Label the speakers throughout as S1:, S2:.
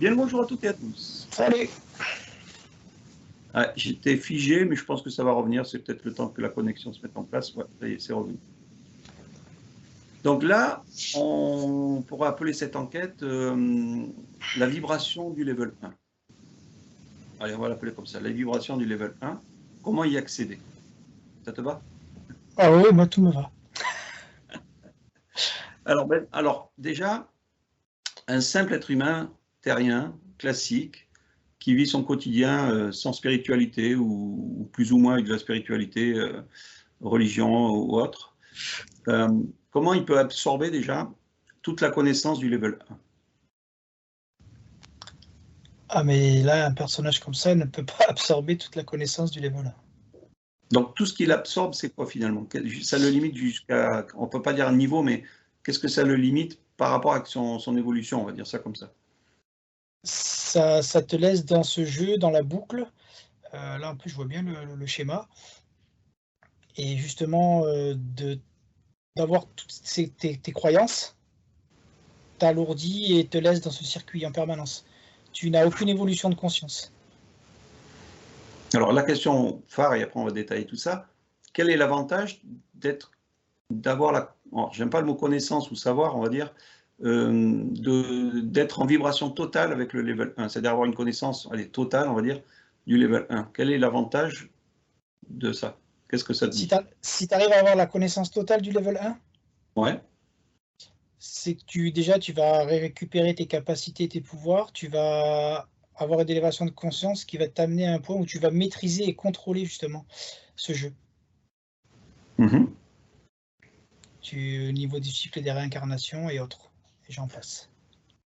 S1: Bien le bonjour à toutes et à tous.
S2: Salut.
S1: Ah, j'étais figé, mais je pense que ça va revenir. C'est peut-être le temps que la connexion se mette en place. Ouais, ça y est, c'est revenu. Donc là, on pourra appeler cette enquête la vibration du level 1. Allez, on va l'appeler comme ça, la vibration du level 1. Comment y accéder? Ça te va?
S2: Ah oui, moi tout me va.
S1: Alors déjà, un simple être humain terrien, classique, qui vit son quotidien sans spiritualité ou plus ou moins avec de la spiritualité, religion ou autre, comment il peut absorber déjà toute la connaissance du level 1?
S2: Ah mais là, un personnage comme ça ne peut pas absorber toute la connaissance du level 1.
S1: Donc tout ce qu'il absorbe, c'est quoi finalement? Ça le limite jusqu'à, on ne peut pas dire un niveau, mais qu'est-ce que ça le limite par rapport à son évolution, on va dire ça comme ça.
S2: Ça te laisse dans ce jeu, dans la boucle. Là, en plus, je vois bien le schéma. Et justement, d'avoir toutes tes croyances, t'alourdit et te laisse dans ce circuit en permanence. Tu n'as aucune évolution de conscience.
S1: Alors la question phare, et après on va détailler tout ça, quel est l'avantage d'avoir la, j'aime pas le mot connaissance ou savoir, on va dire, d'être en vibration totale avec le level 1, c'est-à-dire avoir une connaissance, allez, totale, on va dire, du level 1. Quel est l'avantage de ça? Qu'est-ce que ça te dit?
S2: Si tu arrives à avoir la connaissance totale du level 1,
S1: Ouais.
S2: c'est que tu vas récupérer tes capacités, tes pouvoirs, tu vas avoir une élévation de conscience qui va t'amener à un point où tu vas maîtriser et contrôler justement ce jeu.
S1: Mhm.
S2: Au niveau du cycle des réincarnations et autres, et j'en passe.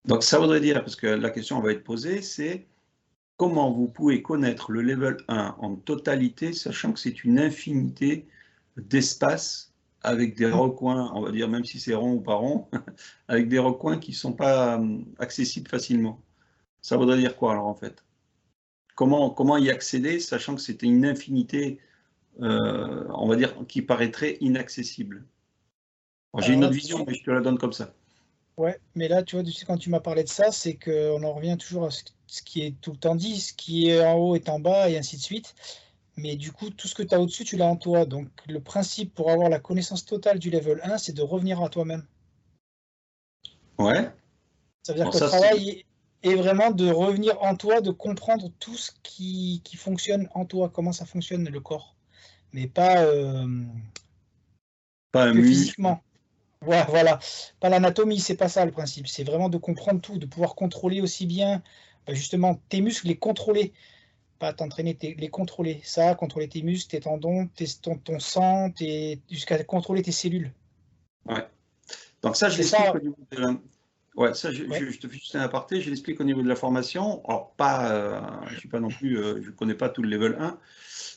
S1: Donc ça voudrait dire, parce que la question va être posée, c'est comment vous pouvez connaître le level 1 en totalité, sachant que c'est une infinité d'espaces avec des recoins, on va dire, même si c'est rond ou pas rond, avec des recoins qui ne sont pas accessibles facilement. Ça voudrait dire quoi alors en fait? Comment y accéder, sachant que c'était une infinité, on va dire, qui paraîtrait inaccessible? J'ai
S2: Alors
S1: une
S2: là,
S1: autre
S2: tout de
S1: vision,
S2: suite,
S1: mais je te la donne comme ça.
S2: ouais, mais là, tu vois, quand tu m'as parlé de ça, c'est qu'on en revient toujours à ce qui est tout le temps dit, ce qui est en haut est en bas, et ainsi de suite. Mais du coup, tout ce que tu as au-dessus, tu l'as en toi. Donc, le principe pour avoir la connaissance totale du level 1, c'est de revenir à toi-même.
S1: Ouais.
S2: Ça veut dire
S1: Bon,
S2: que le
S1: ça, c'est...
S2: travail est vraiment de revenir en toi, de comprendre tout ce qui fonctionne en toi, comment ça fonctionne le corps, mais pas
S1: pas un
S2: que
S1: muscle.
S2: physiquement. Ouais, voilà, pas l'anatomie, c'est pas ça le principe. C'est vraiment de comprendre tout, de pouvoir contrôler aussi bien justement tes muscles, les contrôler, pas t'entraîner, les contrôler. Ça, contrôler tes muscles, tes tendons, ton sang, jusqu'à contrôler tes cellules.
S1: Ouais. Donc ça, je
S2: C'est
S1: l'explique
S2: ça,
S1: au niveau de la... Ouais, ça,
S2: ouais.
S1: je te fais juste un aparté, je l'explique au niveau de la formation. Alors, pas, je suis pas non plus, je connais pas tout le level 1,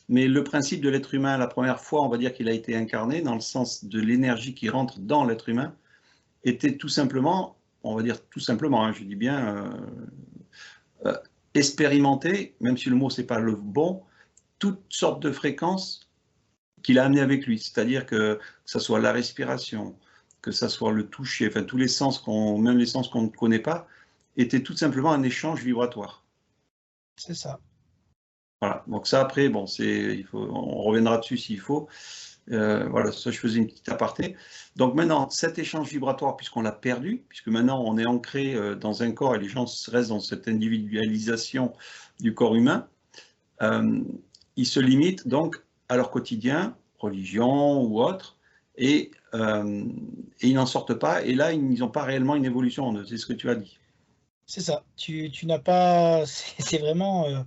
S1: mais le principe de l'être humain, la première fois, on va dire qu'il a été incarné, dans le sens de l'énergie qui rentre dans l'être humain, était tout simplement, on va dire tout simplement, hein, je dis bien, euh, expérimenter, même si le mot c'est pas le bon, toutes sortes de fréquences qu'il a amené avec lui. C'est-à-dire que ce soit la respiration, que ce soit le toucher, enfin tous les sens, même les sens qu'on ne connaît pas, étaient tout simplement un échange vibratoire.
S2: C'est ça.
S1: Voilà. Donc ça après, bon, on reviendra dessus s'il faut. Voilà, ça je faisais une petite aparté. Donc maintenant, cet échange vibratoire, puisqu'on l'a perdu, puisque maintenant on est ancré dans un corps et les gens restent dans cette individualisation du corps humain, euh, ils se limitent donc à leur quotidien, religion ou autre, et ils n'en sortent pas, et là, ils n'ont pas réellement une évolution, c'est ce que tu as dit.
S2: C'est ça. Tu n'as pas. C'est vraiment.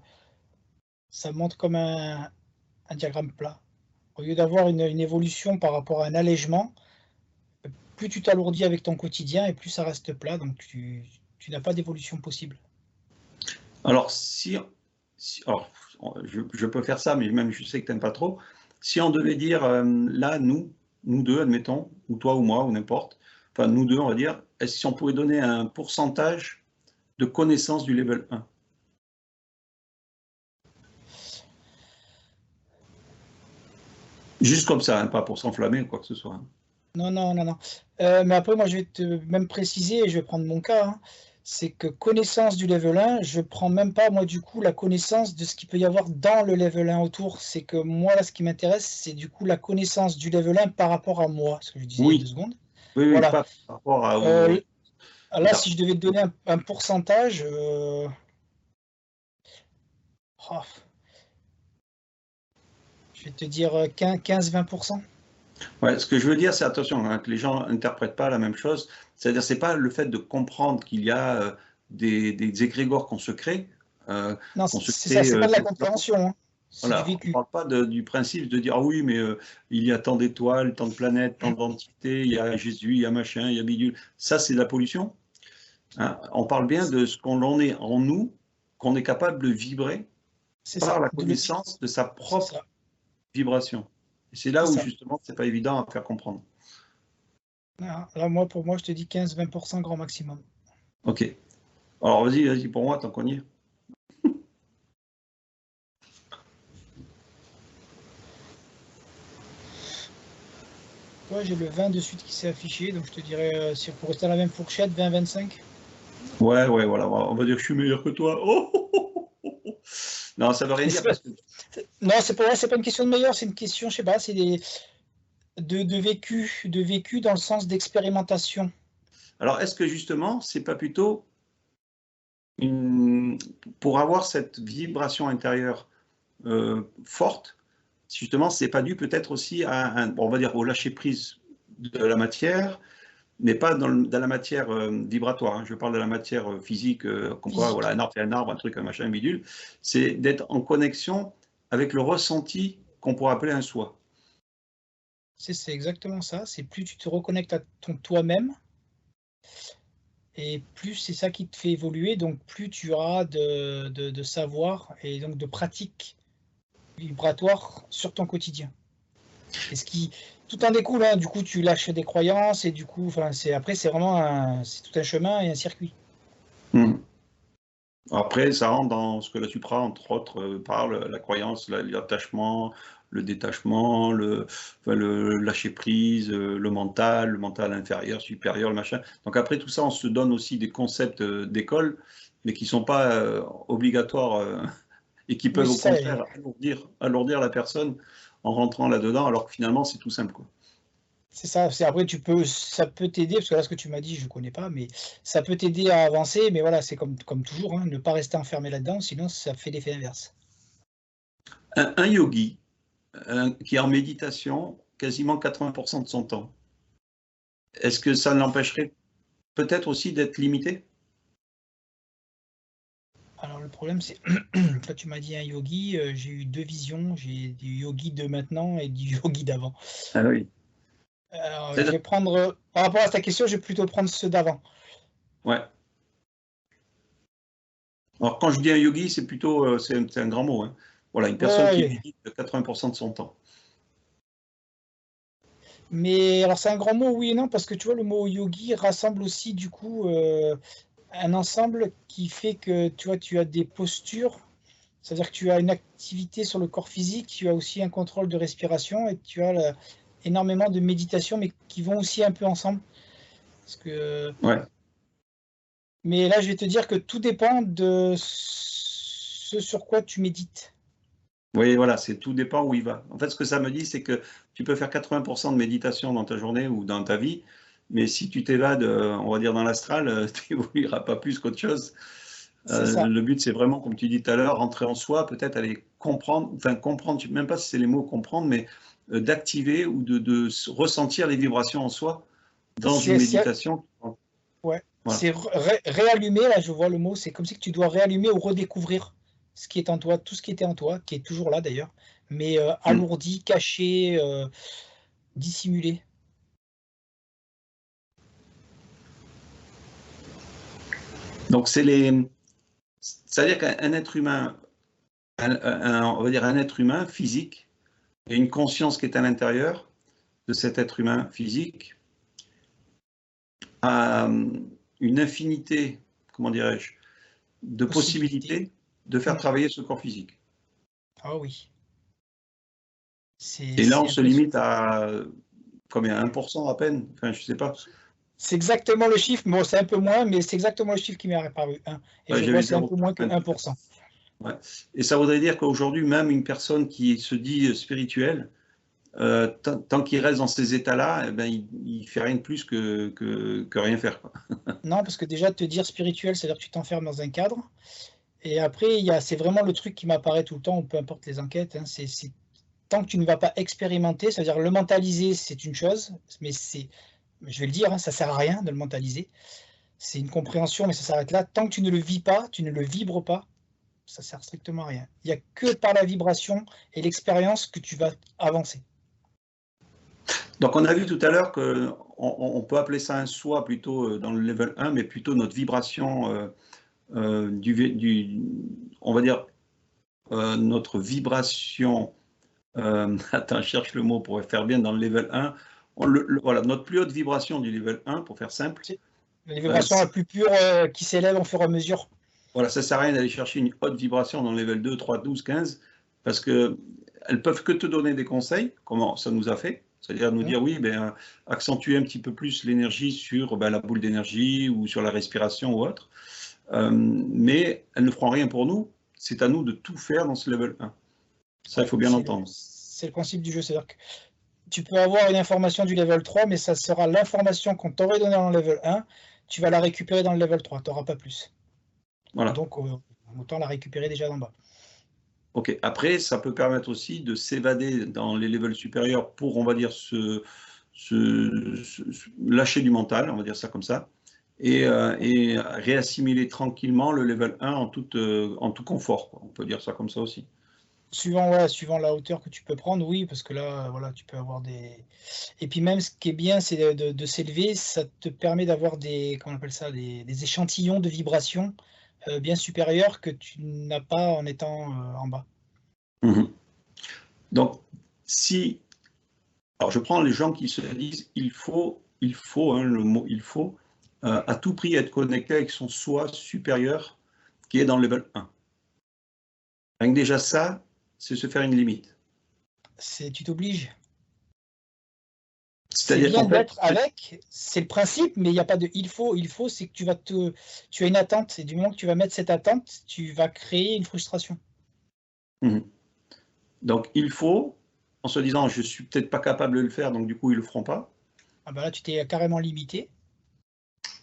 S2: Ça montre comme un diagramme plat. Au lieu d'avoir une évolution par rapport à un allègement, plus tu t'alourdis avec ton quotidien et plus ça reste plat. Donc tu n'as pas d'évolution possible.
S1: Alors, alors, je peux faire ça, mais même je sais que tu n'aimes pas trop, si on devait dire, là, nous deux, admettons, ou toi ou moi, ou n'importe, enfin nous deux, on va dire, est-ce si on pouvait donner un pourcentage de connaissance du level 1? Juste comme ça, hein, pas pour s'enflammer ou quoi que ce soit, hein.
S2: Non, non, non, non. Mais après, moi, je vais te même préciser, et je vais prendre mon cas, hein. c'est que connaissance du level 1, je prends même pas, moi, du coup, la connaissance de ce qu'il peut y avoir dans le level 1 autour. C'est que moi, là, ce qui m'intéresse, c'est du coup la connaissance du level 1 par rapport à moi, ce que je disais il y a 2
S1: Oui,
S2: secondes.
S1: oui, oui,
S2: Voilà.
S1: pas par rapport
S2: Euh,
S1: aux
S2: là, si je devais te donner un pourcentage, oh, je vais te dire 15-20%.
S1: Ouais, ce que je veux dire, c'est attention, hein, que les gens n'interprètent pas la même chose. C'est-à-dire, c'est pas le fait de comprendre qu'il y a des égrégores qu'on se crée,
S2: Non,
S1: qu'on se
S2: c'est ça, c'est pas de la
S1: consciemment.
S2: compréhension, hein. C'est du
S1: Voilà, on ne
S2: vécu.
S1: parle pas du principe de dire, ah oui, mais il y a tant d'étoiles, tant de planètes, tant d'entités, il y a Jésus, il y a machin, il y a bidule. Ça, c'est de la pollution. Hein. On parle bien de ce qu'on en est en nous, qu'on est capable de vibrer
S2: C'est
S1: par
S2: ça,
S1: la
S2: de le,
S1: connaissance de sa
S2: c'est ça,
S1: propre vibration. Et c'est
S2: c'est
S1: là où,
S2: ça.
S1: justement, c'est pas évident à faire comprendre.
S2: Voilà. Là, moi, pour moi, je te dis 15-20% grand maximum.
S1: Ok. Alors, vas-y, vas-y pour moi, tant qu'on y est.
S2: Toi, j'ai le 20 de suite qui s'est affiché, donc je te dirais, si pour rester dans la même fourchette, 20-25.
S1: Ouais, ouais, voilà, on va dire que je suis meilleur que toi. Oh, oh, oh, oh, oh. Non, ça veut rien
S2: Mais
S1: dire parce que.
S2: non, c'est pour moi, c'est pas une question de meilleur, c'est une question, je sais pas, c'est de vécu dans le sens d'expérimentation.
S1: Alors, est-ce que justement, c'est pas plutôt pour avoir cette vibration intérieure forte, justement, c'est pas dû peut-être aussi à bon, on va dire au lâcher prise de la matière, mais pas dans la matière vibratoire. Hein. Je parle de la matière physique, comme quoi, voilà,
S2: Physique.
S1: un arbre c'est un arbre, un truc, un machin, un bidule. C'est d'être en connexion avec le ressenti qu'on pourrait appeler un soi.
S2: C'est exactement ça. C'est plus tu te reconnectes à ton toi-même, et plus c'est ça qui te fait évoluer, donc plus tu auras de savoir et donc de pratique vibratoire sur ton quotidien. Et ce qui tout en découle, hein, du coup tu lâches des croyances et du coup, enfin après c'est vraiment c'est tout un chemin et un circuit.
S1: Mmh. Après, ça rentre dans ce que la supra, entre autres, parle, la croyance, l'attachement, le détachement, enfin, le lâcher prise, le mental inférieur, supérieur, le machin. Donc après tout ça, on se donne aussi des concepts d'école, mais qui ne sont pas obligatoires et qui
S2: Oui,
S1: peuvent au
S2: c'est ça.
S1: contraire alourdir la personne en rentrant là-dedans, alors que finalement c'est tout simple, quoi.
S2: C'est ça. C'est après ça peut t'aider parce que là ce que tu m'as dit, je connais pas, mais ça peut t'aider à avancer. Mais voilà, c'est comme toujours, hein, ne pas rester enfermé là-dedans, sinon ça fait l'effet inverse.
S1: Un yogi qui est en méditation quasiment 80% de son temps, est-ce que ça l'empêcherait peut-être aussi d'être limité?
S2: Alors le problème, c'est quand tu m'as dit un yogi, j'ai eu 2 visions. J'ai du yogi de maintenant et du yogi d'avant.
S1: Ah oui.
S2: Alors je
S1: C'est-à-dire,
S2: vais prendre, par rapport à ta question, je vais plutôt prendre ceux d'avant.
S1: ouais. Alors quand je dis un yogi, c'est plutôt, c'est un grand mot, hein. Voilà, une
S2: Ouais,
S1: personne qui
S2: ouais, ouais.
S1: médite 80% de son temps.
S2: Mais alors c'est un grand mot, oui et non, parce que tu vois, le mot yogi rassemble aussi du coup, un ensemble qui fait que, tu vois, tu as des postures, c'est-à-dire que tu as une activité sur le corps physique, tu as aussi un contrôle de respiration et tu as énormément de méditation, mais qui vont aussi un peu ensemble. Parce que,
S1: Ouais.
S2: mais là, je vais te dire que tout dépend de ce sur quoi tu médites.
S1: Oui, voilà, c'est tout dépend où il va. En fait, ce que ça me dit, c'est que tu peux faire 80% de méditation dans ta journée ou dans ta vie, mais si tu t'évades, on va dire dans l'astral, tu n'évolueras pas plus qu'autre chose.
S2: C'est ça.
S1: Le but, c'est vraiment, comme tu dis tout à l'heure, rentrer en soi, peut-être aller comprendre, enfin comprendre, je ne sais même pas si c'est les mots comprendre, mais d'activer ou de ressentir les vibrations en soi dans une
S2: C'est
S1: méditation.
S2: Ouais,
S1: Voilà.
S2: c'est réallumer, là je vois le mot, c'est comme si que tu dois réallumer ou redécouvrir ce qui est en toi, tout ce qui était en toi, qui est toujours là d'ailleurs, mais
S1: Mm.
S2: alourdi, caché, dissimulé.
S1: Donc, c'est-à-dire qu'un être humain, on va dire un être humain physique, et une conscience qui est à l'intérieur de cet être humain physique, a une infinité, comment dirais-je, de
S2: Possibilité.
S1: possibilités de faire
S2: Mm.
S1: travailler ce corps physique.
S2: Ah oui,
S1: Et là, on
S2: c'est
S1: se limite
S2: impressionnant.
S1: à combien, 1% à peine? Enfin, je sais pas.
S2: C'est exactement le chiffre, bon, c'est un peu moins, mais c'est exactement le chiffre qui m'est apparu, 1. Et je vois c'est un peu moins que 1%.
S1: Ouais. Et ça voudrait dire qu'aujourd'hui, même une personne qui se dit spirituelle, tant qu'il reste dans ces états-là, eh ben, il ne fait rien de plus que rien faire, quoi.
S2: Non, parce que déjà, te dire spirituel, c'est-à-dire que tu t'enfermes dans un cadre. Et après, c'est vraiment le truc qui m'apparaît tout le temps, ou peu importe les enquêtes, hein, c'est tant que tu ne vas pas expérimenter, c'est-à-dire le mentaliser, c'est une chose, mais je vais le dire, hein, ça ne sert à rien de le mentaliser. C'est une compréhension, mais ça s'arrête là. Tant que tu ne le vis pas, tu ne le vibres pas, ça ne sert strictement à rien. Il n'y a que par la vibration et l'expérience que tu vas avancer.
S1: Donc, on a vu tout à l'heure qu'on peut appeler ça un soi plutôt dans le level 1, mais plutôt notre vibration, on va dire, notre vibration, attends, je cherche le mot pour faire bien dans le level 1, voilà, notre plus haute vibration du level 1, pour faire simple.
S2: Les vibrations la plus pure qui s'élèvent au fur et à mesure.
S1: Voilà, ça ne sert à rien d'aller chercher une haute vibration dans le level 2, 3, 12, 15, parce qu'elles ne peuvent que te donner des conseils, comme ça nous a fait. C'est-à-dire nous dire, oui, ben, accentuer un petit peu plus l'énergie sur la boule d'énergie ou sur la respiration ou autre. Mais elles ne feront rien pour nous. C'est à nous de tout faire dans ce level 1. Ça, il faut bien l'entendre.
S2: C'est le principe du jeu. C'est-à-dire que tu peux avoir une information du level 3, mais ça sera l'information qu'on t'aurait donnée dans le level 1. Tu vas la récupérer dans le level 3. Tu n'auras pas plus. Voilà. Donc, autant la récupérer déjà d'en bas.
S1: Ok, après, ça peut permettre aussi de s'évader dans les levels supérieurs pour, on va dire, lâcher du mental, on va dire ça comme ça, et réassimiler tranquillement le level 1 en tout confort, quoi. On peut dire ça comme ça aussi.
S2: Suivant la hauteur que tu peux prendre, oui, parce que là, voilà, tu peux avoir des... Et puis même, ce qui est bien, c'est de s'élever, ça te permet d'avoir comment on appelle ça, des échantillons de vibrations bien supérieurs que tu n'as pas en étant en bas.
S1: Mmh. Donc, alors je prends les gens qui se disent il faut hein, le mot il faut, à tout prix être connecté avec son soi supérieur qui est dans le level 1. Rien que déjà ça, c'est se faire une limite.
S2: Tu t'obliges.
S1: C'est bien
S2: d'être avec, c'est le principe, mais il n'y a pas de il faut, c'est que tu as une attente, et du moment que tu vas mettre cette attente, tu vas créer une frustration.
S1: Mmh. Donc il faut, en se disant je suis peut-être pas capable de le faire, donc du coup ils le feront pas.
S2: Ah bah là tu t'es carrément limité.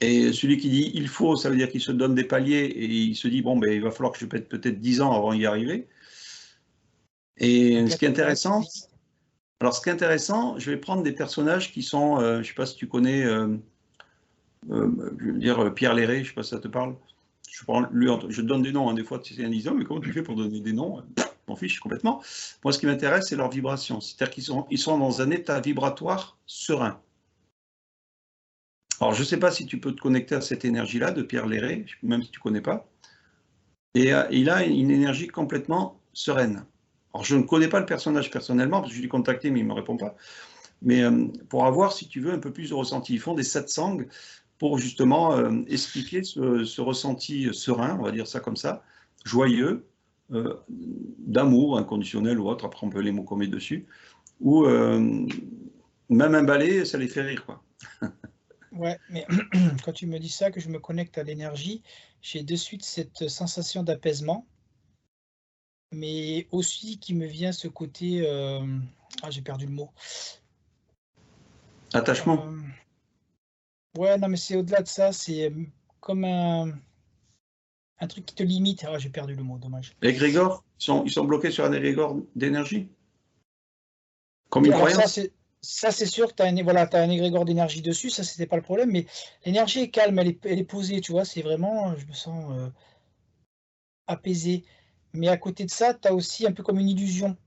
S1: Et celui qui dit il faut, ça veut dire qu'il se donne des paliers et il se dit bon ben il va falloir que je pète peut-être 10 ans avant d'y arriver. Et ce qui est intéressant, je vais prendre des personnages qui sont, je ne sais pas si tu connais, je veux dire Pierre Léré, je ne sais pas si ça te parle. Je donne des noms, hein, des fois tu sais, ils disent oh, mais comment tu fais pour donner des noms? M'en fiche complètement. Moi, ce qui m'intéresse, c'est leur vibration. C'est-à-dire qu'ils sont dans un état vibratoire serein. Alors, je ne sais pas si tu peux te connecter à cette énergie-là de Pierre Léré, même si tu ne connais pas. Et il a une énergie complètement sereine. Alors, je ne connais pas le personnage personnellement, parce que je l'ai contacté, mais il ne me répond pas. Mais pour avoir, si tu veux, un peu plus de ressenti, ils font des satsangs pour justement expliquer ce ressenti serein, on va dire ça comme ça, joyeux, d'amour inconditionnel ou autre, après on peut les mots qu'on met dessus, ou même un balai, ça les fait rire, quoi.
S2: Ouais, mais quand tu me dis ça, que je me connecte à l'énergie, j'ai de suite cette sensation d'apaisement, mais aussi qui me vient ce côté... j'ai perdu le mot.
S1: Attachement.
S2: Ouais, non, mais c'est au-delà de ça, c'est comme un truc qui te limite. Ah, j'ai perdu le mot, dommage.
S1: Égrégore, ils sont bloqués sur un égrégore d'énergie. Comme une croyance.
S2: Ça, c'est sûr que tu as un égrégore d'énergie dessus, ça, c'était pas le problème, mais l'énergie est calme, elle est posée, tu vois, c'est vraiment, je me sens apaisé. Mais à côté de ça, tu as aussi un peu comme une illusion.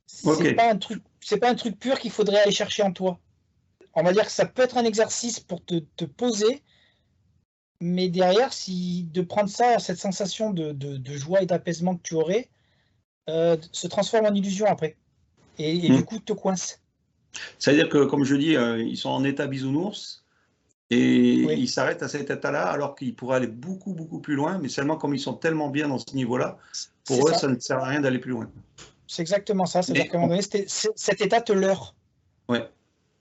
S2: C'est pas un truc pur qu'il faudrait aller chercher en toi. On va dire que ça peut être un exercice pour te poser, mais derrière, de prendre ça, cette sensation de joie et d'apaisement que tu aurais, se transforme en illusion après. Et du coup, te coince.
S1: C'est-à-dire que, comme je dis, ils sont en état bisounours et ils s'arrêtent à cet état-là alors qu'ils pourraient aller beaucoup, beaucoup plus loin, mais seulement comme ils sont tellement bien dans ce niveau-là, pour eux, ça ne sert à rien d'aller plus loin.
S2: C'est exactement ça. C'est-à-dire qu'à un moment donné, cet état te leurre.
S1: Ouais.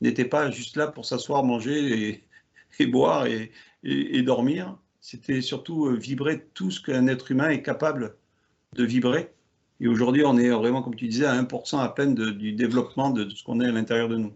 S1: n'était pas juste là pour s'asseoir, manger et boire et dormir. C'était surtout vibrer tout ce qu'un être humain est capable de vibrer. Et aujourd'hui, on est vraiment, comme tu disais, à 1% à peine du développement de ce qu'on est à l'intérieur de nous.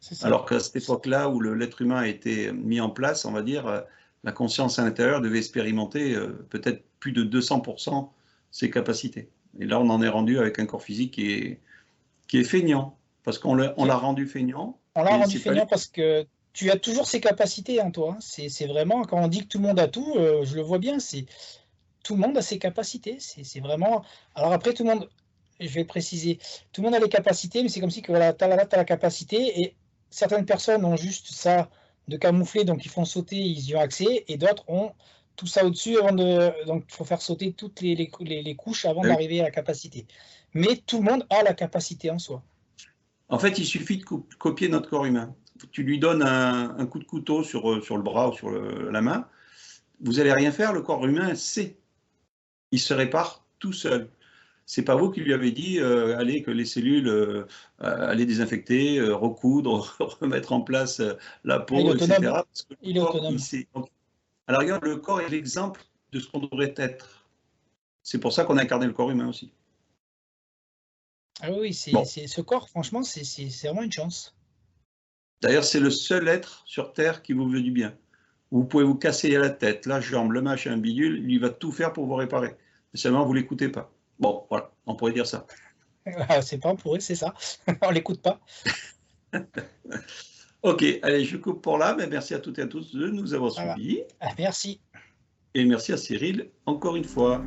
S2: C'est ça.
S1: Alors qu'à cette époque-là, où l'être humain a été mis en place, on va dire, la conscience à l'intérieur devait expérimenter peut-être plus de 200% ses capacités. Et là, on en est rendu avec un corps physique qui est feignant, parce qu'on l'a rendu feignant.
S2: On l'a
S1: et
S2: rendu
S1: c'est pas lui.
S2: feignant parce que tu as toujours ces capacités en toi. Hein. C'est vraiment, quand on dit que tout le monde a tout, je le vois bien, tout le monde a ses capacités. C'est vraiment. Alors après, tout le monde, je vais préciser, tout le monde a les capacités, mais c'est comme si que voilà, tu as la capacité, et certaines personnes ont juste ça de camoufler, donc ils font sauter, ils y ont accès, et d'autres ont tout ça au-dessus avant de. Donc il faut faire sauter toutes les couches avant
S1: Ah oui.
S2: d'arriver à la capacité. Mais tout le monde a la capacité en soi.
S1: En fait, il suffit de copier notre corps humain. Tu lui donnes un coup de couteau sur le bras ou sur la main, vous n'allez rien faire, le corps humain sait. Il se répare tout seul. C'est pas vous qui lui avez dit, allez, que les cellules, allez désinfecter, recoudre, remettre en place la
S2: Ah, il est
S1: peau, etc.
S2: autonome.
S1: Parce que
S2: Il
S1: le
S2: est
S1: corps, il
S2: autonome.
S1: sait. Donc, à la rigueur, le corps est l'exemple de ce qu'on devrait être. C'est pour ça qu'on a incarné le corps humain aussi.
S2: Ah oui,
S1: Bon,
S2: ce corps, franchement, c'est vraiment une chance.
S1: d'ailleurs, c'est le seul être sur Terre qui vous veut du bien. Vous pouvez vous casser la tête, la jambe, le machin, un bidule, il va tout faire pour vous réparer. Mais seulement, vous ne l'écoutez pas. Bon, voilà, on pourrait dire ça.
S2: C'est pas pour eux, c'est ça. On l'écoute pas.
S1: Ok, allez, je coupe pour là, mais merci à toutes et à tous de nous avoir
S2: Voilà.
S1: suivis.
S2: Ah, merci.
S1: Et merci à Cyril encore une fois.